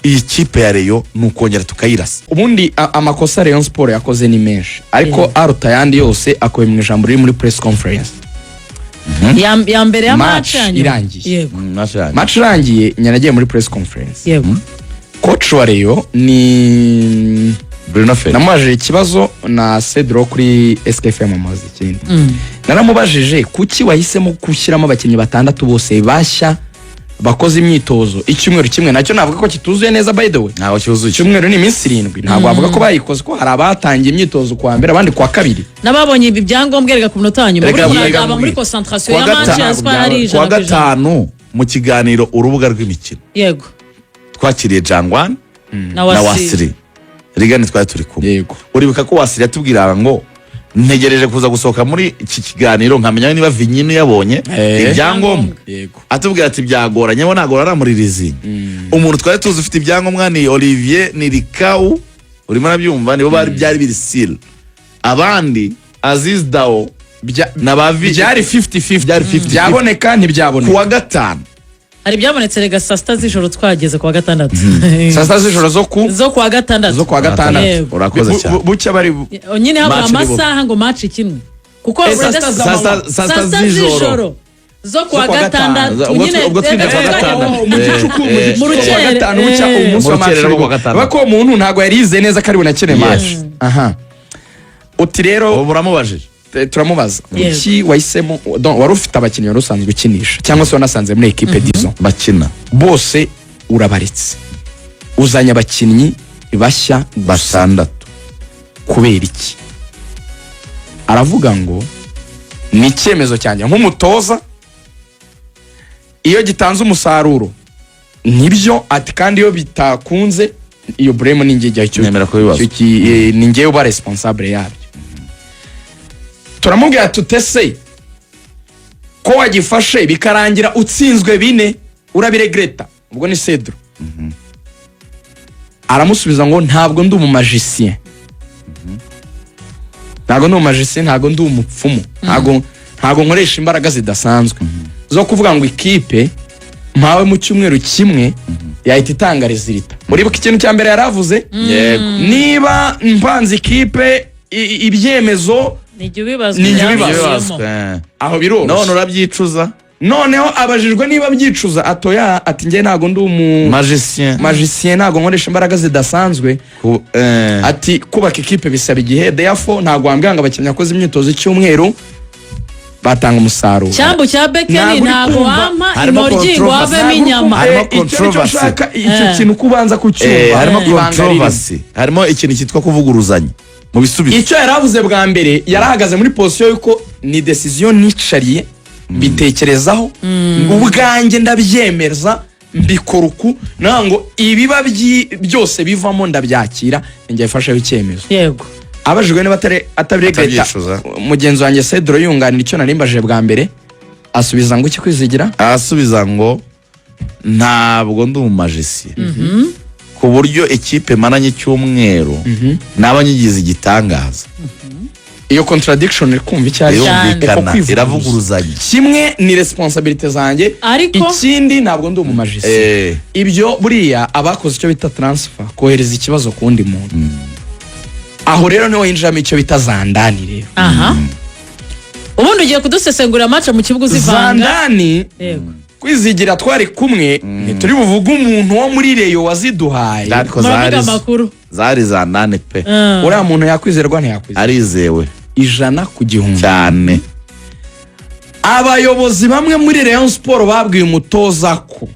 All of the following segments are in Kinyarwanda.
iyi kipe ya Rayon nukongera tukayirasa. Ubundi amakosa Rayon Sport yakoze ni menshi ariko aruta yandi yose akoye mu ijambo riri muri press conference. Ya mbere ya match irangiye. Match irangiye nyanagiye muri press conference. Yego. Coach wa Rayon ni Bruno Fe. Namubajije ikibazo na Cedro kuri SKFM amazi ikindi. Naramubajije kuki wahisemo gushyiramo abakinnyi batandatu bose bashya bakoze imyitozo icyumweru kimwe nacyo navuga ko kituzuye neza by the way. Ntaho cyuzuye. Icyumweru ni iminsi 7 ntabwo bavuga ko bayikoze ko hari abatangiye imyitozo kwa mbere abandi kwa kabiri. Nababonye ibi byangombwa rega ku munota wanyuma muri concentration ya match ya Spari kwa gatanu mu kiganiro urubuga rw'imikino. Yego. Twakiriye Jangwan na Wasiri. Rigani twari turi kumwe. Yego. Uribuka ko Wasiri yatubwira ngo ntegereje kuza gusohoka muri iki kiganiro nkamenya niba Vinyinu yabonye ibyangombwa. Yego. Atubwira ati byagoranye bo nagora aramuririzi. Umuntu twari tuzi ufite ibyangombwa ni Olivier Nirikau urimo nabyumva nibo bari byari biri seal. Abandi Aziz Dao nabavi byari 50-50 byari 50 byaboneka ntibyaboneka. Kuwa gatanu hari byabonetse rega saa 6 z'ijoro twageze kuwa gatandatu. Saa 6 z'ijoro zo kuwa gatandatu. Urakoze cyane. Bucya bari nyine habura amasaha ngo match kimwe kuko saa 6 z'ijoro zo kuwa gatandatu nyine ubwo twinda kuwa gatandatu mu gatanu bucya umunsi wa match bako umuntu ntago yarize neza kari bunakene match. Aha uti rero buramubajije turamubaza iki wahisemo wari ufite abakinnyi wari usanzwe ukinisha cyangwa se wanasanze muri equipe disons bakina bose urabaritse uzanya abakinnyi bashya batandatu kubera iki? Aravuga ngo ni icyemezo cyanjye nk'umutoza iyo gitanze umusaruro nibyo ati kandi iyo bitakunze iyo blame ninjye jya cyo ninjye uba responsable yabyo. Turamubwira tutese ko wagifashe bikarangira utsinzwe 4 urabiregreta ubwo ni Cedro. Aramusubiza ngo ntabwo ndi umumagicien. Ntabwo ndi umumagicien, ntabwo ndi umupfumu. Ntabwo nkoresha imbaraga zidasanzwe zo kuvuga ngo ikipe mpawe mu cyumweru kimwe yahita itanga resulta. Uribuka ikintu cya mbere yaravuze niba mpanze ikipe ibyemezo nijye bibazo aho biro none urabyicuza noneho abajijwe niba byicuza atoya ati ngiye ntago ndi magicien ntago nkoresha imbaraga zidasanzwe ati kubaka ikipe bisaba igihe therefore ntago wambwira ngo abakinnyi akoze imyitozo icyumweru batanga umusaruro. Cyambu cya Bekeni ntago wampa inoryi ngo havemo inyama. Icyo kintu kubanza kucyumva harimo controversy harimo ikintu cyitwa kuvuguruzanya mu bisubizo. Icyo yaravuze bwa mbere yarahagaze muri position yuko ni decision nicariye bitekerezaho ubwanjye ndabyemeza mbikora uku nango ibiba byose bivamo ndabyakira njye yafasheho icyemezo. Yego. Abajijwe niba atabiregreta mugenzi wanjye Cedro yunganira icyo narimbaje bwa mbere asubiza ngo iki kwizigira? Asubiza ngo ntabwo ndi umumagicien. Ku buryo ikipe mananye cyumweru nabanyigize igitangaza. Iyo contradiction kumva icyari iravuguruzanya. Kimwe ni responsibility zanjye ikindi ntabwo ndi umumagicien. Ibyo buriya abakoze icyo bita transfer kohereza ikibazo kundi muntu. Aho rero niho yinjiramo icyo bita zandani rero. Aha. Ubundi ugiye kudusesengurira match mu kibuga uzivanga. Zandani. Kwizigira twari kumwe turi buvuga umuntu wo muri Rayon waziduhaye. Zari zandani pe. Uriya muntu yakwizerwa ntiyakwizerwa. Arizewe 100% cyane. Abayobozi bamwe muri Rayon Sport babwiye umutoza ko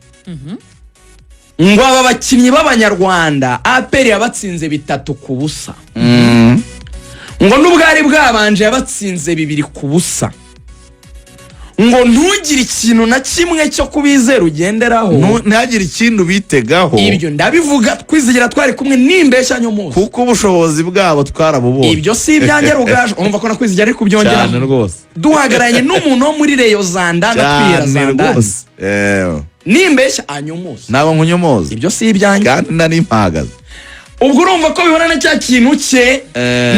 ngo aba bakinnyi b'Abanyarwanda APR yabatsinze 3-0. Ngo n'ubwari bwabanje yabatsinze 2-0. Ngo ntugire ikintu na kimwe cyo kubizera ugenderaho ntagire ikintu bitegaho. Ibyo ndabivuga twizigira twari kumwe nimbeshya nyomuzi kuko ubushobozi bwabo twarabubonye. Ibyo si ibyanjye Rugaju umva ko nakwizigira ari kubyongera cyane rwose. Duhagaranye n'umuntu wo muri Rayon Zanda na Zanda nimbeshya anyomuzi nabo nkunyomozi. Ibyo si ibyanjye kandi nari mpagaze. Ubwo urumva ko bibona na cya kintu cye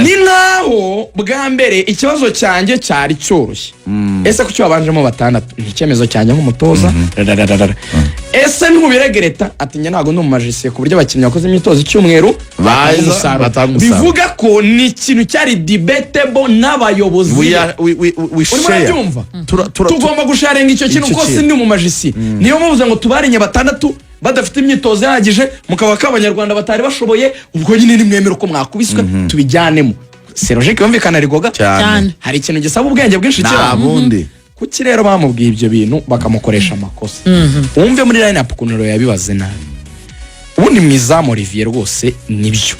ni naho bwa mbere ikibazo cyanjye cyari cyoroshye. ese kuki wabanjemo batandatu ni icyemezo cyanjye nk'umutoza ese ntubiregereta ati njye ntabwo ndi umumajisiye ku buryo abakinnyi bakoze imyitozo icyumweru batanga umusaruro. bivuga ko ni ikintu cyari debatable n'abayobozi urimo urabyumva tugomba gusharenga icyo kintu ko si ndi umumajisiye niyo muvuze ngo tubarinye batandatu badafite imyitozo ihagije mukaba k'abanyarwanda batari bashoboye ubwo nyine nimwemera uko mwakubiswe tubijyanemo c'est logique yumvikana rigoga cyane hari ikintu gisaba ubwenge bwinshi cyane kuki rero bamubwiye ibyo bintu bakamukoresha amakosa wumve muri line up kunero yabibaze nabi ubundi mwizamu Olivier rwose nibyo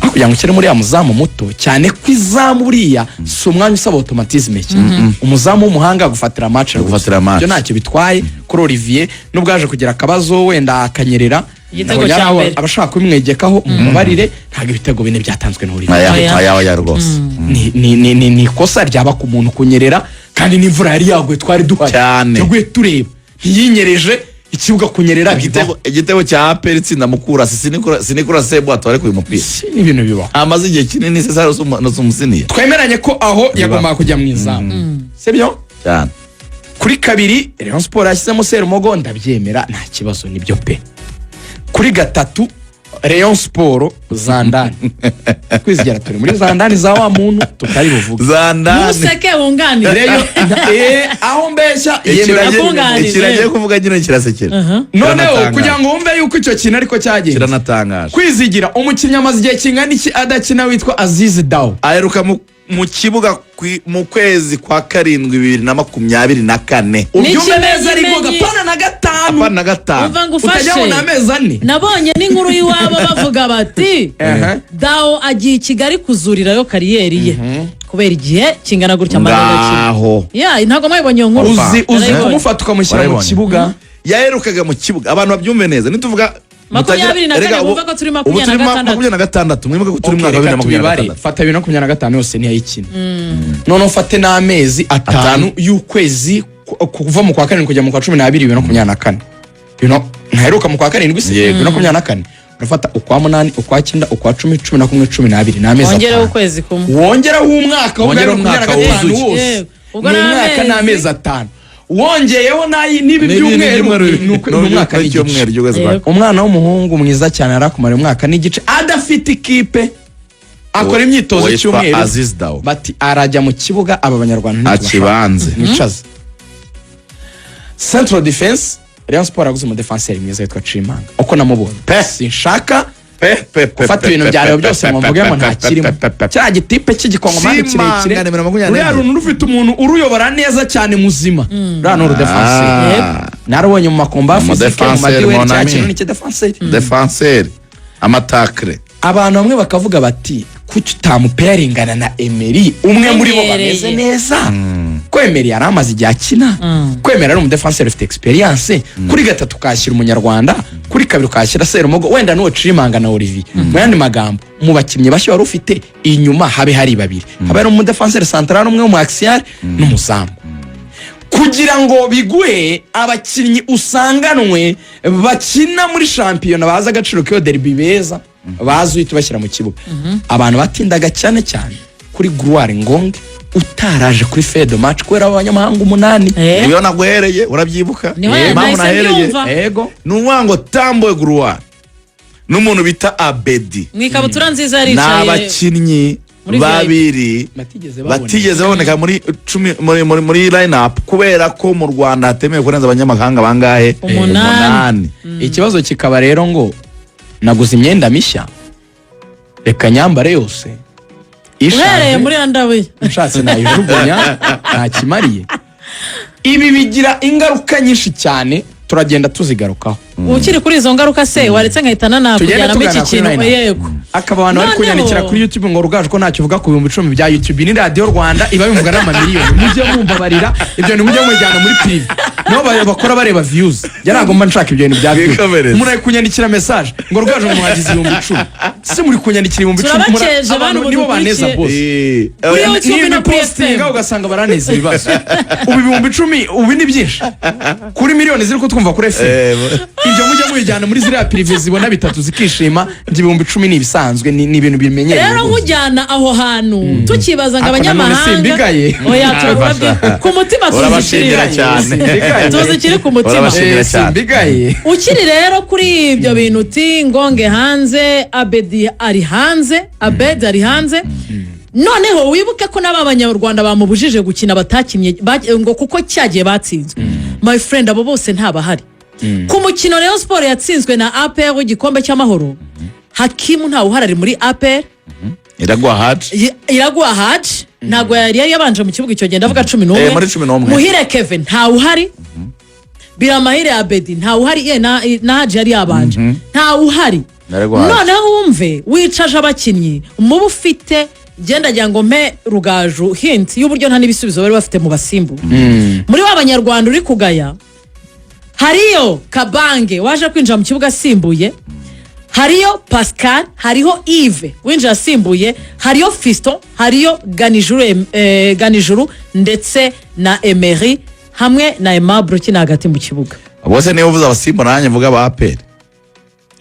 kugira ngo ukire muri ya muzamu muto cyane ko izamu buriya si umwanya usaba automatisme cyane umuzamu w'umuhanga gufatira match byo ntacyo bitwaye kuri Olivier nubwo yaje kugira akabazo wenda akanyerera igitego cya mbere abashaka kumwegekaho mubarire ntago ibitego bine byatanzwe na Olivier aya rwose ni kosa ryaba ku muntu kunyerera kandi n'imvura yari yaguye twari duhari yaguye tureba ntiyinyereje ikibuga kunyerera igitego cya APR itsinda mukura sinikura sebo atware ku mupira ni ibintu biba amaze igihe kinini se saro umusiniye twemeranye ko aho yagomba kujya mu izamu sebyo cyane kuri kabiri Rayon Sport yashyizemo Serumogo ndabyemera nta kibazo nibyo pe kuri gatatu Rayon Sport Zandani kwizigera turi muri Zandani za wa muntu tutari buvuga Zandani museke wunganire aho mbeshya kiragiye kuvuga nyine kirasekera noneho kugira ngo wumve yuko icyo kintu ariko cyagenze kiranatangaje kwizigira umukinnyi amaze igihe kingana iki adakina witwa Aziz Daw aheruka mu kibuga mu kwezi kwa 7/2024 ubyumve neza ariko gapana na gatanu umva ngufashe utajyaho n'amezi 4 nabonye n'inkuru y'iwabo bavuga bati Dawo agiye Kigali kuzurirayo kariyeri ye kubera igihe kingana gutya ngaho ntabwo mwabonye iyo nkuru uzi kumufata ukamushyira mu kibuga yaherukaga mu kibuga abantu babyumve neza nituvuga 24 bumva ko turi 26 mwibuke ko turi mu 2026 fata 2025 yose ni ayikina none ufate n'amezi 5 y'ukwezi kuva mu kwa 7 kujya mu kwa 12 2024 ntaheruka mu kwa 7 se 2024 urafata ukwa 8 ukwa 9 ukwa 10 11 12 n'amezi wongera ukwezi kumwe wongera umwaka wose ubwo n'amezi n'amezi 5 wongeyeho n'ibi byumweru n'umwaka n'igice umwana w'umuhungu mwiza cyane arakumara umwaka n'igice adafite ikipe akora imyitozo cy'umweru bati arajya mu kibuga aba banyarwanda akibanze nicaza Central Defense Rayon Sport aguze mu defenseur mwiza yitwa Chimanga uko namubonye sinshaka ufata ibintu byawe byose ngo mvuge ngo nta kirimo cya gitipe cy'igikongomani kirekire uriya runtu rufite umuntu uruyobora neza cyane muzima uriya ni urudefenseur narubonye mu makomba fizike mu madiweri cya kintu ni defenseur amatakre abantu bamwe bakavuga bati kuki utamuperingana na Emery umwe muri bo bameze neza ko Emery yari amaze igihe akina ko Emery ari umudefenseur ufite experience kuri gatatu kashyira umunyarwanda kuri kabiri kashyira Serumogo wenda n'uwo Chimanga na Olivier mu yandi magambo mu bakinnyi bashya wari ufite inyuma habe hari babiri habe ari umudefenseur central umwe mu axial n'umuzamu kugira ngo biguhe abakinnyi usanganwe bakina muri shampiyona baza agaciro k'iyo derby beza bazuye tubashyira mu kibuga abantu batindaga cyane kuri Gloire Ngonge utaraje kuri Fedo match kwera abanyamahanga 8 niyo naguhereye urabyibuka mpamvu nahereye yego nuwango Tambo Gloire n'umuntu bita Abedi mwikabutura nziza yaricaye n'abakinnyi babiri batigeze baboneka muri line up kubera ko mu Rwanda hatemewe kurenza abanyamahanga bangahe 8 ikibazo kikaba rero ngo naguze imyenda mishya reka nyambare yose uhereye muri Nawe nshatse nayijugunya ntakimariye ibi bigira ingaruka nyinshi cyane turagenda tuzigarukaho ukiri kuri izo ngaruka se waretse nkahitana nakujyana mu iki kintu yego akaba abantu bari kunyandikira kuri YouTube ngo Rugaju ko ntacyo uvuga ku 10 bya YouTube ni radio Rwanda iba bivuga n'amamiliyoni mujye mumbabarira ibyo ni mujye mujyana muri prive no bakora bareba views yaragomba nshaka ibyo bintu bya views umuntu ari kunyandikira message ngo Rugaju mu mwagize 10 se muri kunyandikira 10 abantu nibo baneza boss kuri YouTube na posting ugasanga baraneza ibibazo ubu 10 ubu ni byinshi kuri miliyoni ziri kutwumva kuri FM ibyo mujya mubijyana muri ziriya prive zibona bitatu zikishima ibihumbi 10 ni ibisanzwe ni ibintu bimenyereye rero nkujyana aho hantu tukibaza ngo abanyamahanga oya ku mutima urabashimira cyane tuzi kiri ku mutima simbigaye ukiri rero kuri ibyo bintu uti ngonge hanze Abedi ari hanze Abedi ari hanze noneho wibuke ko n'abanyarwanda bamubujije gukina batakinnye ngo kuko cyagiye batsinzwe my friend abo bose ntabahari ku mukino Rayon Sport yatsinzwe na APR w'igikombe cy'amahoro Hakimu ntawe uharari muri APR Iragwa Haji ntago yari yabanje mu kibuga icyo genda avuga 11 Muhire Kevin ntawe uhari Biramahire Abedi ntawe uhari na Haji yari yabanje ntawe uhari noneho wumve wicaje abakinnyi mubu ufite genda jyango mpe Rugaju hint y'uburyo nta nibisubizo bari bafite mu basimbu muri w'abanyarwanda uri kugaya hariyo Kabange waje kwinjira mu kibuga asimbuye hariyo Pascal hariho Yves winjira asimbuye hariyo Fiston hariyo Ganijuru ndetse na Emery hamwe na Aimable kina hagati mu kibuga bose niyo uvuze abasimbu nanjye mvuga ba APR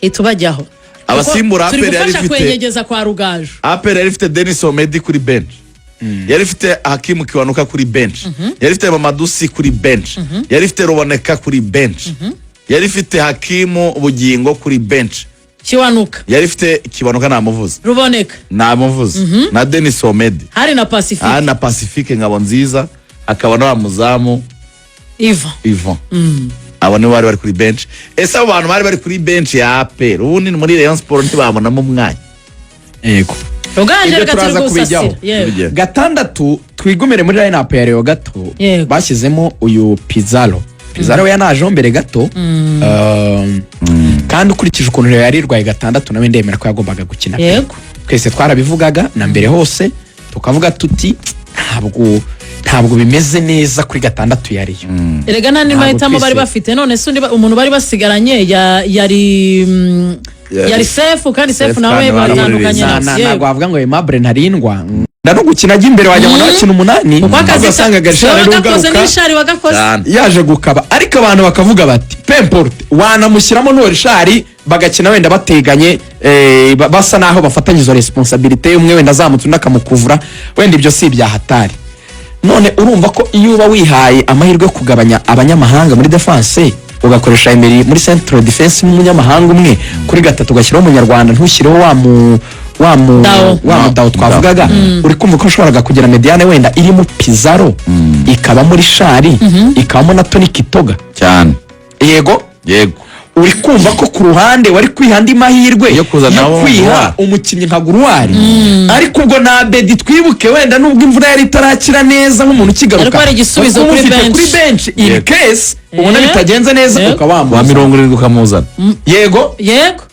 itubajyaho abasimbura APR yari ifite kwenyegeza kwa Rugaju APR yari ifite Denis Omedi kuri bench yari ifite Hakimu Kiwanuka kuri bench yari ifite Mamadusi kuri bench yari ifite Ruboneka kuri bench yari ifite Hakimu Bugingo kuri bench Kiwanuka yari ifite Kiwanuka namuvuze Ruboneka namuvuze na Denis Omedi hari na Pacifique ngabo nziza akaba n'abamuzamu Ivan abo ni bari kuri bench ese abo bantu bari kuri bench ya APR ubundi muri Rayon Sport ntibabonamo umwanya yego Ruganje turaza kubijyaho gatandatu twigomere muri line up ya Rayon gato bashyizemo uyu Pizarro yanaje mbere gato kandi ukurikije ukuntu Rayon yarirwaye gatandatu nawe ndemera ko yagombaga gukina yego twese twarabivugaga na mbere hose tukavuga tuti ntabwo bimeze neza kuri gatandatu yari erega nta mahitamo bari bafite none se umuntu bari basigaranye yari Sefu kandi Sefu nawe batandukanye ntabwo bavuga ngo Aimable ntarindwa no gukina ajya imbere wajya muri bakina 8 ugasanga Gashari rugaruka yaje gukaba ariko abantu bakavuga bati pemporte wanamushyiramo no Rishari bagakina wenda bateganye basa naho bafatanye izo responsibility umwe wenda azamutse unakamukuvura wenda ibyo si ibya hatari none urumva ko iyo uba wihaye amahirwe yo kugabanya abanyamahanga muri defense ugakoresha Emery muri central defense n'umunyamahanga umwe kuri gatatu gashyiraho umunyarwanda ntushyireho wa Dawo twavugaga uri kumva ko ashobora kugera mediane wenda irimo Pizarro ikaba muri Shari ikabamo na Tony Kitoga cyane yego uri kumva ko ku ruhande wari kwihandi mahirwe yo kwiha umukinnyi nka Guruwari ariko ubwo na Abedi twibuke wenda nubwo imvura yari itarakira neza nk'umuntu kigaruka ariko ari igisubizo kuri bench in case ubona bitagenze neza ukabamba wa 70 ukamuzana yego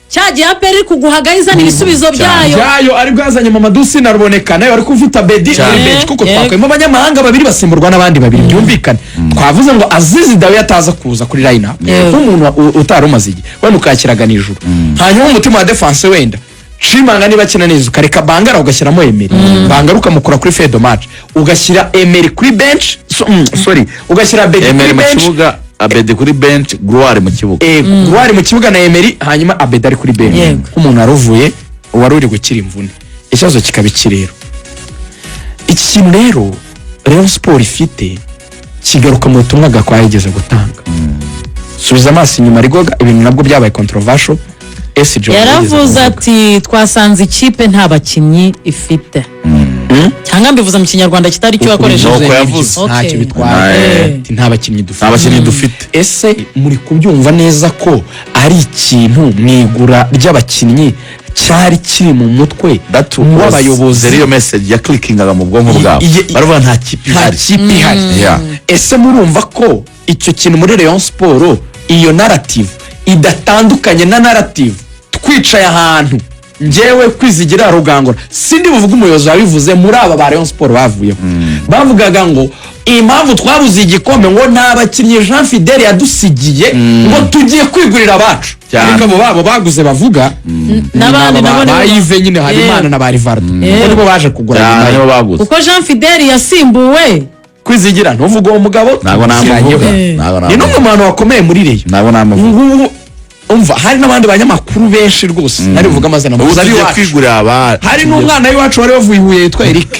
cyagiye APR kuguhagayiza n'ibisubizo byayo ari bwazanye Mamadusi na Ruboneka nayo ari kufita Abedi kuri bench kuko twakwemo abanyamahanga babiri basimburwa n'abandi babiri byumvikana twavuze ngo Azizi Dawe yataza kuza kuri line up nk'umuntu utarumaze igihe wenda ukakiraga nijuru hanyuma umutima wa defense wenda Shimanga niba kina neza ukareka Bangara ugashyiramo Emery Bangara ukamukura kuri Fedo match ugashyira Emery kuri bench ugashyira Abedi kuri bench Abedi kuri bench Gruwari mu kibuga Gruwari mu kibuga na Emery hanyuma Abedi ari kuri bench umuntu aruvuye wari uri gukira imvune ikibazo kikabikirero iki kintu rero Rayon Sport ifite kigaruka mu butumwa gakwayigeze gutanga subiza amaso inyuma rigoga ibintu nabwo byabaye controversial yaravuze ati twasanze ikipe nta bakinnyi ifite cyangwa mbivuza mu kinyarwanda kitari cyo wakoresheje ntacyo bitwaye nta bakinnyi dufite ese muri kubyumva neza ko ari ikintu mwigura ry'abakinnyi cyari kiri mu mutwe w'abayobozi iyo message ya clickingaga mu bwonko bwabo baravuga nta kipe ihari ese murumva ko icyo kintu muri Rayon Sport iyo narrative idatandukanye na narrative twicaye ahantu njyewe kwizigira Rugangora sindi buvuga umuyobozi wabivuze muri aba ba Rayon Sport bavuyeho bavugaga ngo impamvu twabuze igikombe ngo nta bakinnyi Jean Fidèle yadusigiye ngo tugiye kwigurira abacu ariko babo baguze bavuga n'abandi bayive nyine hari Imana na Barivardo nibo baje kugura nibo baguze uko Jean Fidèle yasimbuwe kwizigira ntuvuga uwo mugabo ntago namuvuga ni numwe mu bantu wakomeye muri Rayon ntago namuvuga umva hari n'abandi banyamakuru benshi rwose nari buvuga amazina ubu tugiye kwigurira abari hari n'umwana w'iwacu wari wavuye i Huye yitwa Eric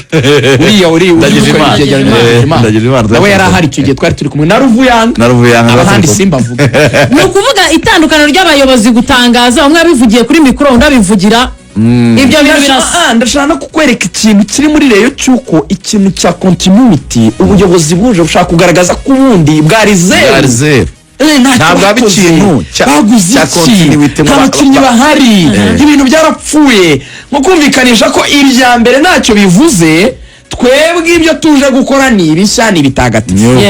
nawe yari ahari icyo gihe twari turi kumwe na Ruvuyanga abahandi simbavuga. ni ukuvuga itandukaniro ry'abayobozi gutangaza umwe abivugiye kuri mikoro undi abivugira ibyo bintu birasa. Ndashaka no kukwereka ikintu kiri muri Rayon cy'uko ikintu cya continuity ubuyobozi buje bushaka kugaragaza ko ubundi bwari zeru. ntabwo aba ikintu cya continuity nta mukinnyi bahari ibintu byarapfuye nko kumvikanisha ko irya mbere ntacyo bivuze twebwe ibyo tuje gukora ni ibishya ni bitagatifu.